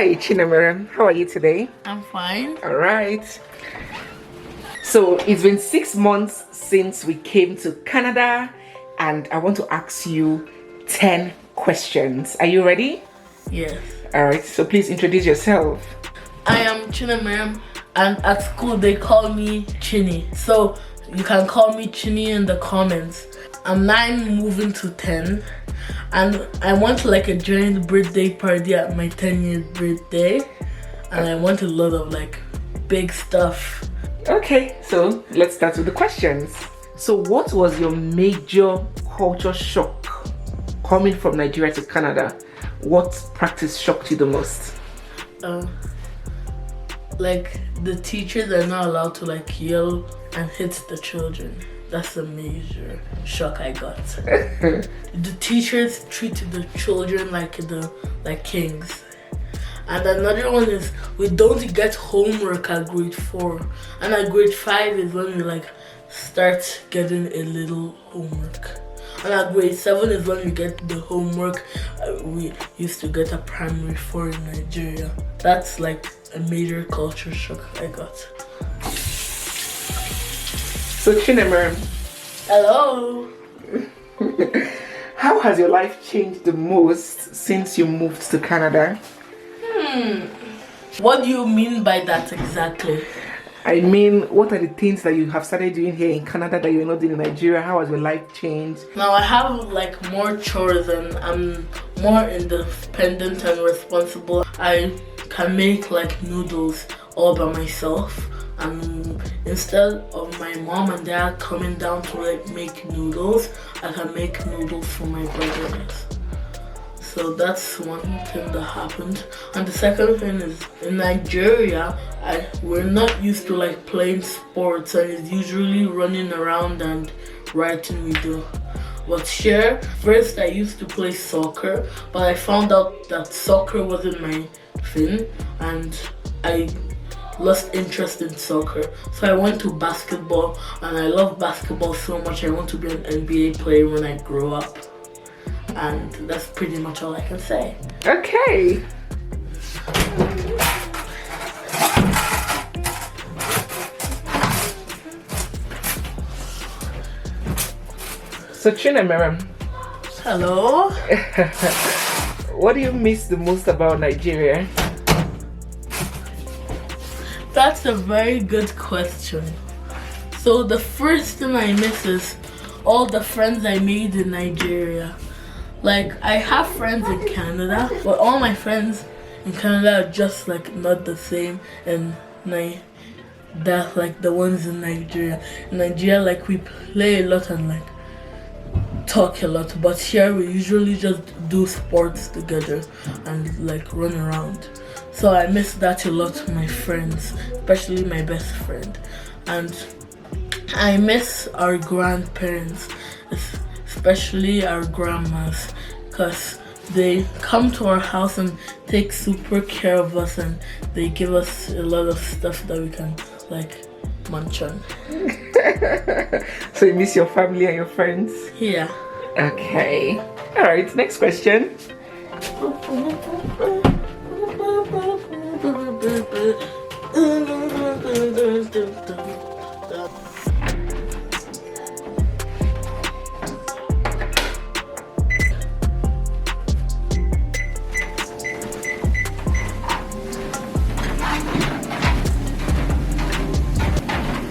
Hi, Chinemere. How are you today? I'm fine. All right. So it's been 6 months since we came to Canada, and I want to ask you 10 questions. Are you ready? Yes. All right. So please introduce yourself. I am Chinemere, and at school they call me Chinny. So you can call me Chinny in the comments. I'm 9 moving to 10. And I went to like a giant birthday party at my 10-year birthday, and I want a lot of like big stuff. Okay, so let's start with the questions. So what was your major culture shock coming from Nigeria to Canada? What practice shocked you the most? Like the teachers are not allowed to like yell and hit the children. That's a major shock I got. The teachers treated the children like kings. And another one is we don't get homework at grade 4. And at grade 5 is when we like start getting a little homework. And at grade 7 is when we get the homework we used to get at primary 4 in Nigeria. That's like a major culture shock I got. So Chinemere, hello. How has your life changed the most since you moved to Canada? What do you mean by that exactly? I mean, what are the things that you have started doing here in Canada that you're not doing in Nigeria? How has your life changed? Now I have like more chores and I'm more independent and responsible. I can make like noodles all by myself. And instead of my mom and dad coming down to like make noodles, I can make noodles for my brothers. So that's one thing that happened. And the second thing is in Nigeria, we're not used to like playing sports, and it's usually running around and writing we do. But here, first I used to play soccer, but I found out that soccer wasn't my thing, and I lost interest in soccer. So I went to basketball, and I love basketball so much I want to be an NBA player when I grow up. And that's pretty much all I can say. Okay. So Chinemere, hello. What do you miss the most about Nigeria? That's a very good question. So the first thing I miss is all the friends I made in Nigeria. Like I have friends in Canada, but all my friends in Canada are just like not the same and that like the ones in Nigeria. In Nigeria, like we play a lot and like talk a lot, but here we usually just do sports together and like run around. So I miss that a lot, my friends, especially my best friend. And I miss our grandparents, especially our grandmas, because they come to our house and take super care of us, and they give us a lot of stuff that we can like munch on. So you miss your family and your friends? Yeah. Okay. All right, next question.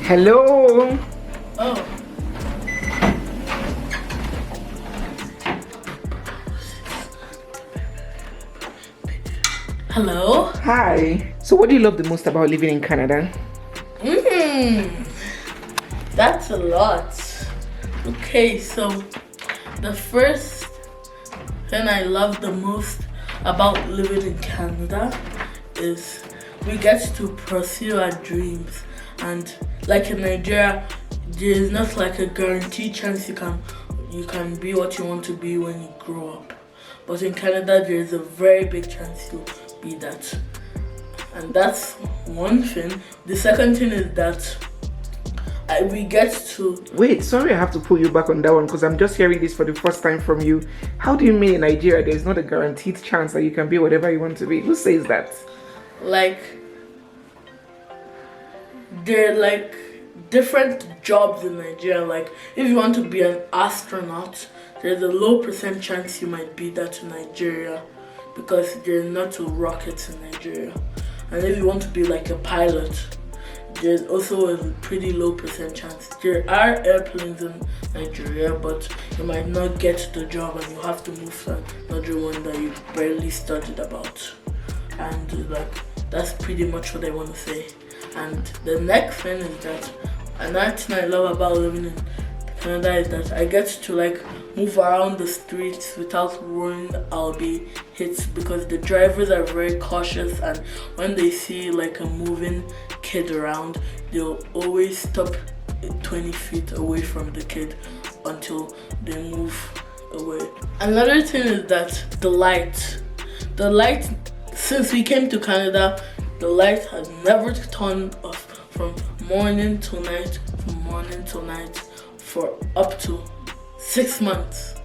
Hello. Oh. Hello. Hi. So what do you love the most about living in Canada? That's a lot. Okay, so the first thing I love the most about living in Canada is we get to pursue our dreams. And like in Nigeria, there is not like a guaranteed chance you can be what you want to be when you grow up. But in Canada, there is a very big chance you'll be that. And that's one thing. The second thing is that we get to. Wait, sorry, I have to pull you back on that one because I'm just hearing this for the first time from you. How do you mean in Nigeria there's not a guaranteed chance that you can be whatever you want to be? Who says that? Like, there are like different jobs in Nigeria. Like, if you want to be an astronaut, there's a low percent chance you might be that in Nigeria because there are not rockets in Nigeria. And if you want to be like a pilot, there's also a pretty low percent chance. There are airplanes in Nigeria, but you might not get the job and you have to move to another one that you barely studied about. And like, that's pretty much what I want to say. And the next thing is that another thing I love about living in Canada is that I get to like move around the streets without worrying I'll be hit, because the drivers are very cautious, and when they see like a moving kid around, they'll always stop 20 feet away from the kid until they move away. Another thing is that the light, since we came to Canada, the light has never turned off from morning till night, for up to 6 months,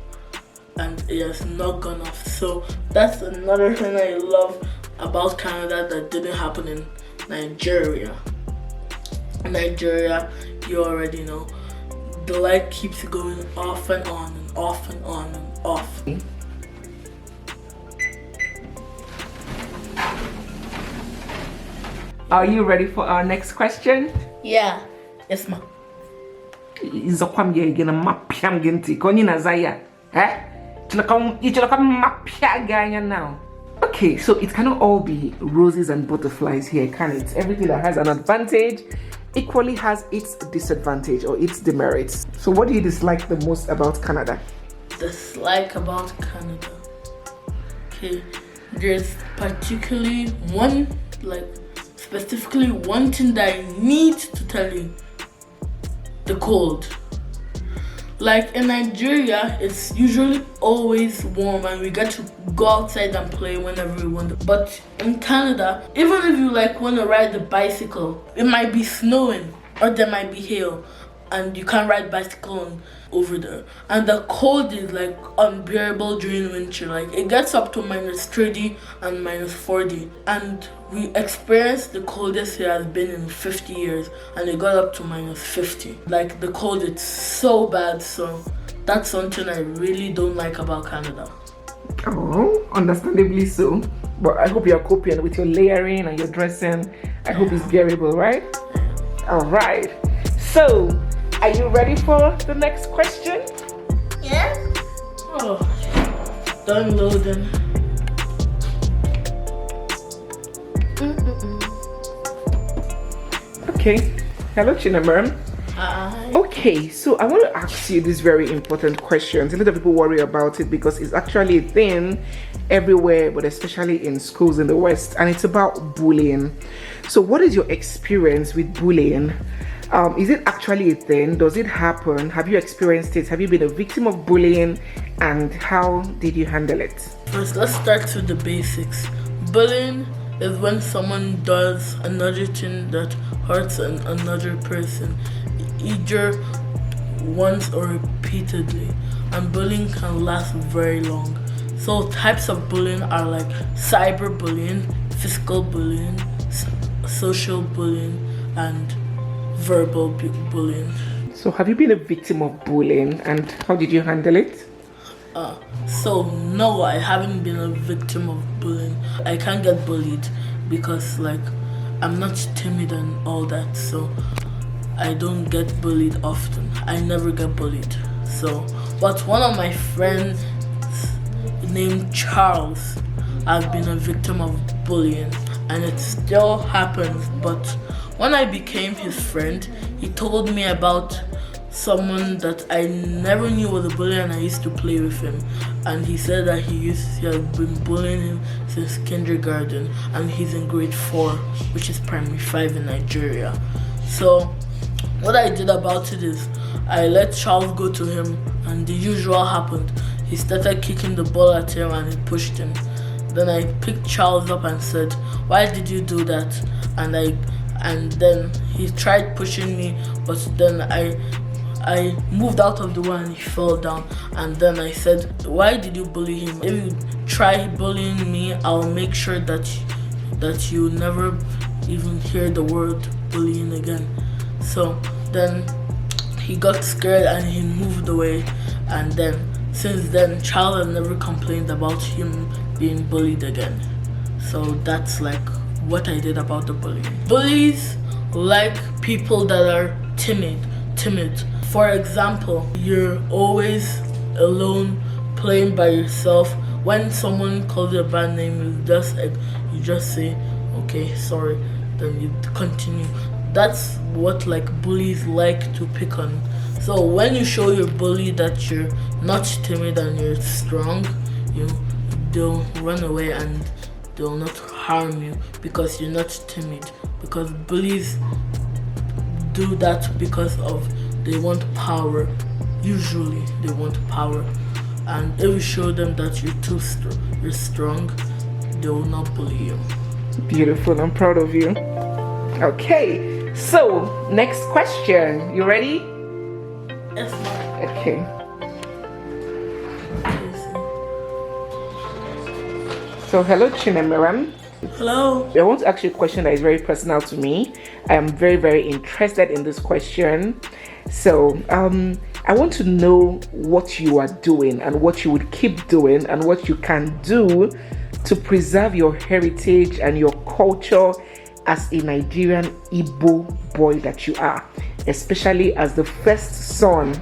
and it has not gone off. So that's another thing I love about Canada that didn't happen in Nigeria. Nigeria, you already know, the light keeps going off and on and off and on and off. Are you ready for our next question? Yeah, yes ma'am. Izokwam ye gina mapiam ginti koni na zaya. Now. Okay, so it cannot all be roses and butterflies here, can it? Everything that has an advantage equally has its disadvantage or its demerits. So what do you dislike the most about Canada? Dislike about Canada? Okay, there's particularly one, like specifically one thing that I need to tell you. The cold. Like in Nigeria, it's usually always warm and we get to go outside and play whenever we want. But in Canada, even if you like want to ride the bicycle, it might be snowing or there might be hail and you can't ride bicycle over there. And the cold is like unbearable during winter. Like it gets up to -30 and -40. And we experienced the coldest it has been in 50 years, and it got up to -50. Like the cold is so bad, so that's something I really don't like about Canada. Oh, understandably so. But I hope you're coping with your layering and your dressing. I hope it's bearable, right? All right. So, are you ready for the next question? Yeah. Oh, downloading. Okay. Hello, Chinamam. Okay, so I want to ask you these very important questions. A lot of people worry about it because it's actually a thing everywhere, but especially in schools in the West, and it's about bullying. So what is your experience with bullying? Is it actually a thing? Does it happen? Have you experienced it? Have you been a victim of bullying? And how did you handle it? First, let's start with the basics. Bullying is when someone does another thing that hurts another person, either once or repeatedly, and bullying can last very long. So types of bullying are like cyberbullying, physical bullying, social bullying, and verbal bullying. So have you been a victim of bullying, and how did you handle it? So no, I haven't been a victim of bullying. I can't get bullied because like I'm not timid and all that, so I don't get bullied often. I never get bullied. So, but one of my friends named Charles has been a victim of bullying, and it still happens. But when I became his friend, he told me about someone that I never knew was a bully, and I used to play with him. And he said that he has been bullying him since kindergarten, and he's in grade 4, which is primary 5 in Nigeria. So what I did about it is I let Charles go to him, and the usual happened. He started kicking the ball at him and he pushed him. Then I picked Charles up and said, "Why did you do that?" And and then he tried pushing me, but then I moved out of the way and he fell down. And then I said, why did you bully him? If you try bullying me, I'll make sure that you never even hear the word bullying again. So then he got scared and he moved away. And then since then, child has never complained about him being bullied again. So that's like what I did about the bullying. Bullies like people that are timid. For example, you're always alone playing by yourself. When someone calls you a bad name, you just say, okay, sorry, then you continue. That's what like bullies like to pick on. So when you show your bully that you're not timid and you're strong, they'll run away and they'll not harm you because you're not timid. Because bullies do that because they want power. Usually they want power, and if you show them that you're strong, they will not bully you. Beautiful. I'm proud of you. Okay, so next question. You ready? Yes, ma'am. Okay. So hello, Chinemeram. Hello. I want to ask you a question that is very personal to me. I am very, very interested in this question. So I want to know what you are doing and what you would keep doing and what you can do to preserve your heritage and your culture as a Nigerian Igbo boy that you are, especially as the first son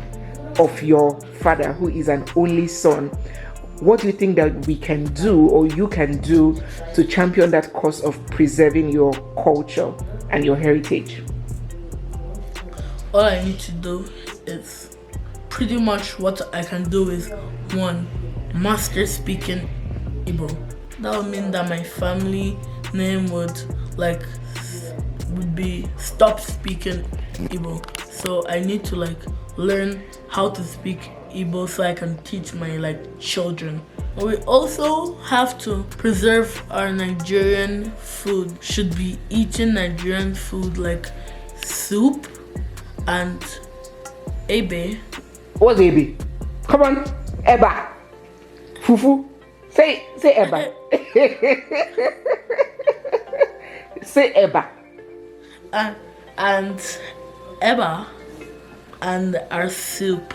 of your father, who is an only son. What do you think that we can do or you can do to champion that cause of preserving your culture and your heritage? All I need to do is pretty much what I can do is 1, master speaking Igbo. That would mean that my family name would be stop speaking Igbo. So I need to learn how to speak Igbo so I can teach my children. We also have to preserve our Nigerian food. Should be eating Nigerian food like soup and ebe. What's ebe? Come on, eba. Fufu. Say eba. Say eba. And eba and our soup.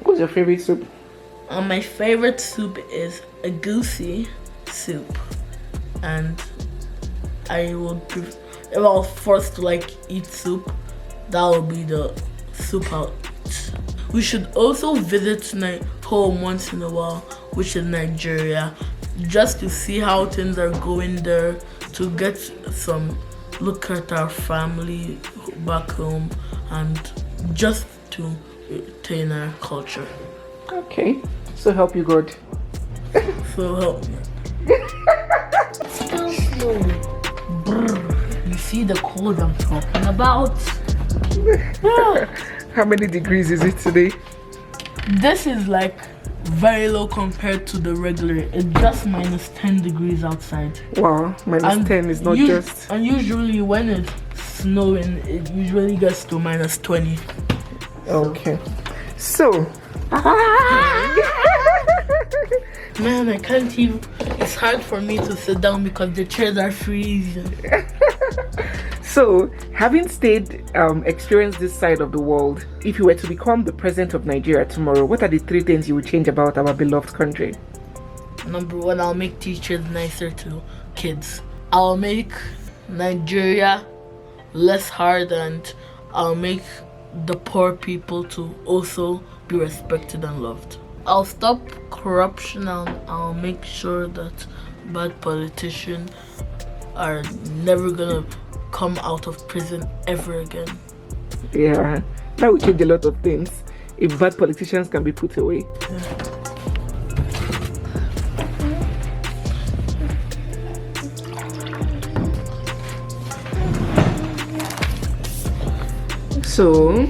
What's your favorite soup? My favorite soup is a goosey soup, and I would if I was forced to eat soup, that would be the soup out. We should also visit my home once in a while, which is Nigeria, just to see how things are going there, to get some look at our family back home, and just to retain our culture. Okay, so help you God. So help me. Still slow. Brr. You see the cold I'm talking about? How many degrees is it today? This is very low compared to the regular. It's just minus 10 degrees outside. Wow, minus 10 is not just. And usually when it's snowing, it usually gets to minus 20. Okay. So. Man, I can't even. It's hard for me to sit down because the chairs are freezing. So, having experienced this side of the world, if you were to become the president of Nigeria tomorrow, what are the 3 things you would change about our beloved country? Number 1, I'll make teachers nicer to kids. I'll make Nigeria less hard, and I'll make the poor people to also be respected and loved. I'll stop corruption, and I'll make sure that bad politicians are never gonna come out of prison ever again. Yeah, that would change a lot of things if bad politicians can be put away. Yeah. So,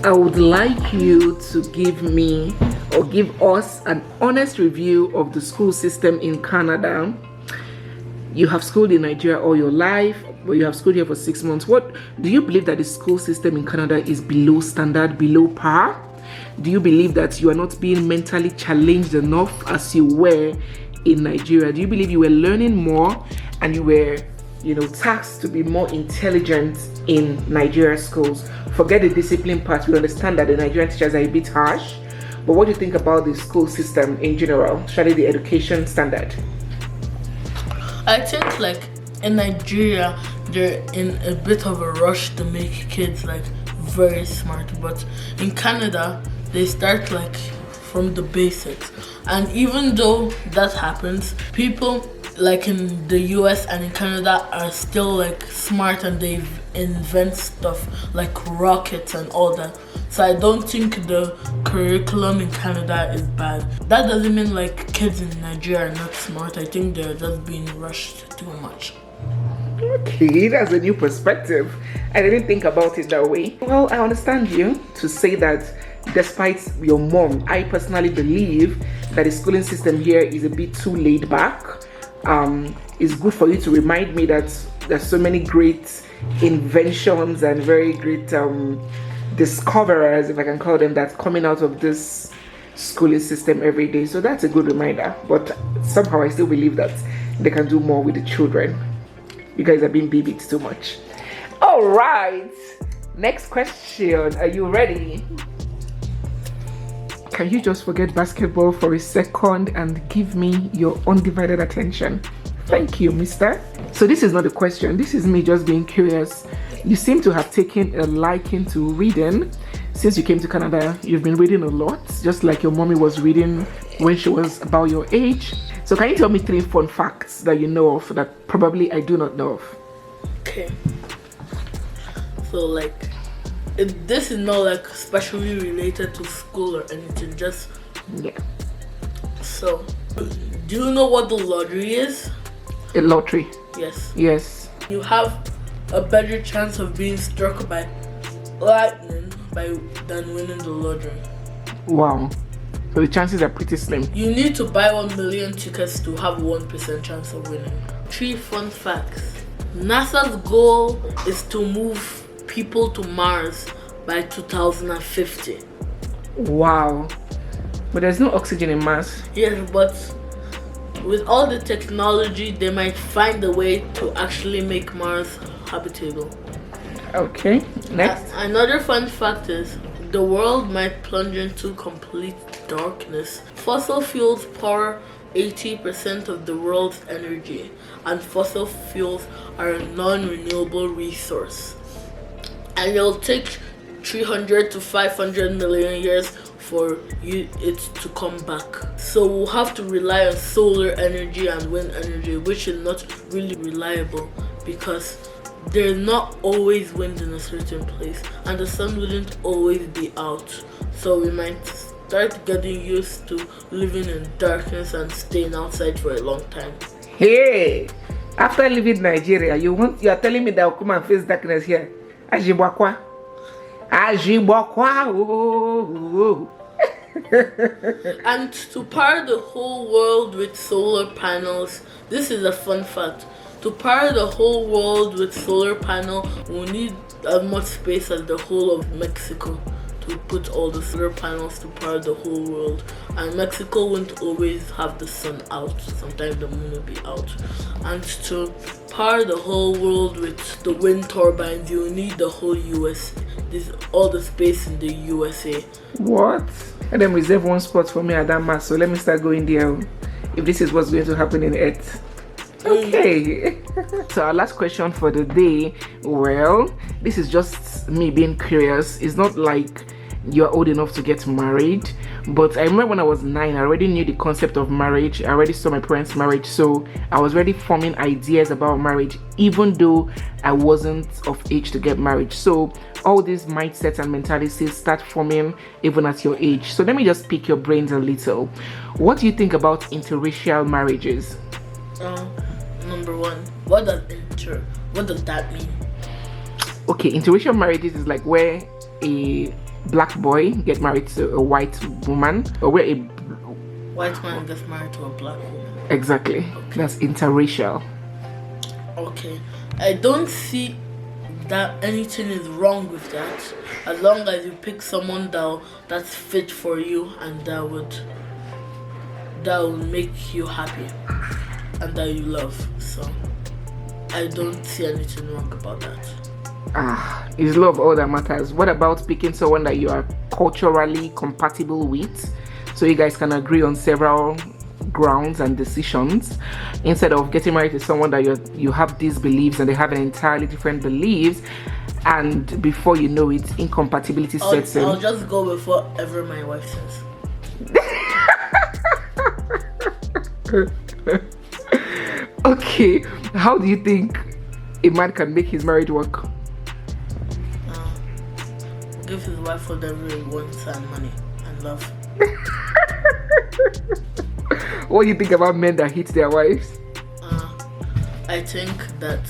I would like you to give me or give us an honest review of the school system in Canada. You have schooled in Nigeria all your life, but you have schooled here for 6 months. What do you believe that the school system in Canada is below standard, below par? Do you believe that you are not being mentally challenged enough as you were in Nigeria? Do you believe you were learning more and you were, tasked to be more intelligent in Nigeria schools? Forget the discipline part. We understand that the Nigerian teachers are a bit harsh, but what do you think about the school system in general, especially the education standard? I think like in Nigeria, they're in a bit of a rush to make kids like very smart, but in Canada, they start like from the basics. And even though that happens, people like in the US and in Canada are still like smart and they invent stuff like rockets and all that. So I don't think the curriculum in Canada is bad. That doesn't mean like kids in Nigeria are not smart. I think they're just being rushed too much. Okay, that's a new perspective. I didn't think about it that way. Well, I understand you to say that despite your mom, I personally believe that the schooling system here is a bit too laid back. It's good for you to remind me that there's so many great inventions and very great discoverers, if I can call them, that's coming out of this schooling system every day. So that's a good reminder. But somehow I still believe that they can do more with the children. You guys are being babied too much. All right. Next question. Are you ready? Can you just forget basketball for a second and give me your undivided attention? Thank you, mister. So this is not a question. This is me just being curious. You seem to have taken a liking to reading. Since you came to Canada, you've been reading a lot, just like your mommy was reading when she was about your age. So can you tell me 3 fun facts that you know of that probably I do not know of? Okay. So like, this is not like especially related to school or anything, just... Yeah. So, do you know what the lottery is? A lottery? Yes. Yes. You have a better chance of being struck by lightning than winning the lottery. Wow. So the chances are pretty slim. You need to buy 1 million tickets to have 1% chance of winning. 3 fun facts. NASA's goal is to move people to Mars by 2050. Wow. But there's no oxygen in Mars. Yes, but with all the technology, they might find a way to actually make Mars habitable. Okay, next. Another fun fact is the world might plunge into complete darkness. Fossil fuels power 80% of the world's energy, and fossil fuels are a non-renewable resource. And it'll take 300 to 500 million years for it to come back. So we'll have to rely on solar energy and wind energy, which is not really reliable because there's not always wind in a certain place and the sun wouldn't always be out. So we might start getting used to living in darkness and staying outside for a long time. Hey, after leaving Nigeria, you are telling me that I'll come and face darkness here? Ajibwakwa. Oh. And to power the whole world with solar panels, this is a fun fact. To power the whole world with solar panel, we'll need as much space as the whole of Mexico to put all the solar panels to power the whole world. And Mexico won't always have the sun out. Sometimes the moon will be out. And to power the whole world with the wind turbines, you'll need the whole US. This all the space in the USA. What? Let them reserve one spot for me at that mass, so let me start going there if this is what's going to happen in Earth. Okay. So our last question for the day, well, this is just me being curious. It's not like you're old enough to get married, but I remember when I was 9, I already knew the concept of marriage. I already saw my parents' marriage, so I was already forming ideas about marriage, even though I wasn't of age to get married. So all these mindsets and mentalities start forming even at your age. So let me just pick your brains a little. What do you think about interracial marriages? Number 1, what does that mean? Okay, interracial marriages is like where a black boy get married to a white woman, or where a white man gets married to a black woman. Exactly. Okay. That's interracial. Okay, I don't see that anything is wrong with that, as long as you pick someone that's fit for you and that will make you happy and that you love. So I don't see anything wrong about that. Is love all that matters? What about picking someone that you are culturally compatible with, so you guys can agree on several grounds and decisions, instead of getting married to someone that you have these beliefs and they have an entirely different beliefs, and before you know it, incompatibility sets in? I'll just go with whatever my wife says. Okay, how do you think a man can make his marriage work? Give his wife whatever he wants, and money and love. What do you think about men that hit their wives? I think that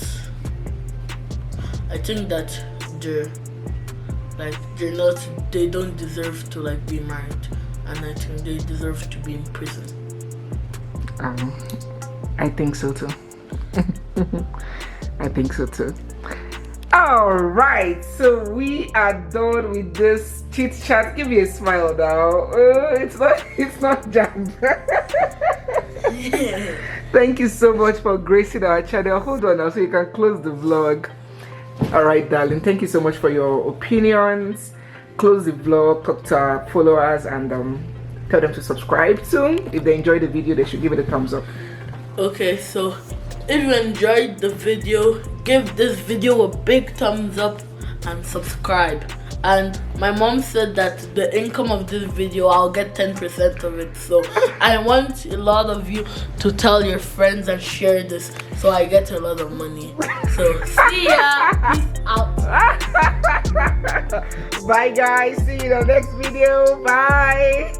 they don't deserve to be married, and I think they deserve to be in prison. I think so too. I think so too. All right, so we are done with this chit chat. Give me a smile now. It's not jammed. Thank you so much for gracing our channel. Hold on now so you can close the vlog. All right, darling, thank you so much for your opinions. Close the vlog, talk to our followers, and tell them to subscribe too. If they enjoyed the video, they should give it a thumbs up. Okay, so if you enjoyed the video, give this video a big thumbs up and subscribe. And my mom said that the income of this video, I'll get 10% of it. So I want a lot of you to tell your friends and share this so I get a lot of money. So see ya. Peace out. Bye guys. See you in the next video. Bye.